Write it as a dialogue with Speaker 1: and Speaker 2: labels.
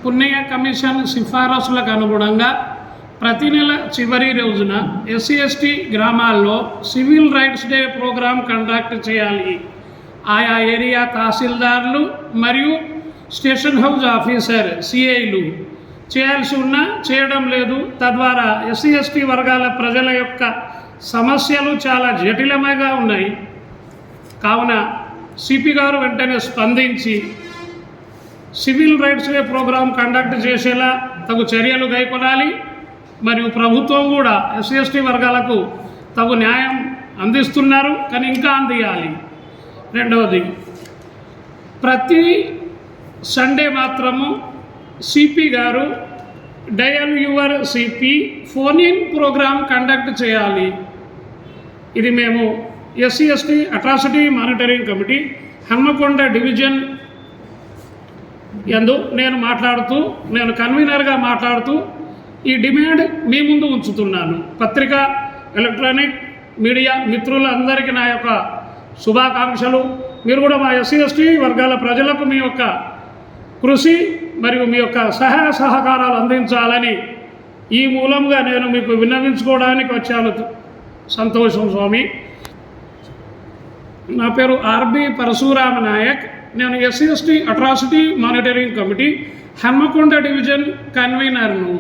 Speaker 1: పుణ్య కమిషన్ సిఫారసులకు అనుగుణంగా ప్రతి నెల చివరి రోజున ఎస్సీ/ఎస్టీ గ్రామాల్లో civil rights day programme conduct చేయాలి. ఆయా ఏరియా తహసీల్దార్లు మరియు స్టేషన్ హౌస్ ఆఫీసర్ సిఐలు చేయాల్సి ఉన్నా చేయడం లేదు. తద్వారా ఎస్సీ/ఎస్టీ వర్గాల ప్రజల యొక్క సమస్యలు చాలా జటిలమైగా ఉన్నాయి. కావున సిపి గారు వెంటనే స్పందించి civil rights day programme conduct చేసేలా తగు చర్యలు కైకొనాలి. మరియు ప్రభుత్వం కూడా ఎస్సీ/ఎస్టీ వర్గాలకు తగు న్యాయం అందిస్తున్నారు, కానీ ఇంకా అందియాలి. రెండవది, ప్రతి సండే మాత్రము సిపి గారు dial your CP phone in programme conduct చేయాలి. ఇది మేము SC ST atrocity monitoring committee Hanamkonda division యందు నేను కన్వీనర్గా మాట్లాడుతూ ఈ డిమాండ్ మీ ముందు ఉంచుతున్నాను. పత్రికా, ఎలక్ట్రానిక్ మీడియా మిత్రులందరికీ నా యొక్క శుభాకాంక్షలు. మీరు కూడా మా ఎస్సీ/ఎస్టీ వర్గాల ప్రజలకు మీ యొక్క కృషి మరియు మీ యొక్క సహాయ సహకారాలు అందించాలని ఈ మూలంగా నేను మీకు విన్నవించుకోవడానికి వచ్చాను. సంతోషం స్వామి. నా పేరు ఆర్బి పరశురామ నాయక్. నేను SC ST atrocity monitoring committee Hanamkonda division కన్వీనర్ను.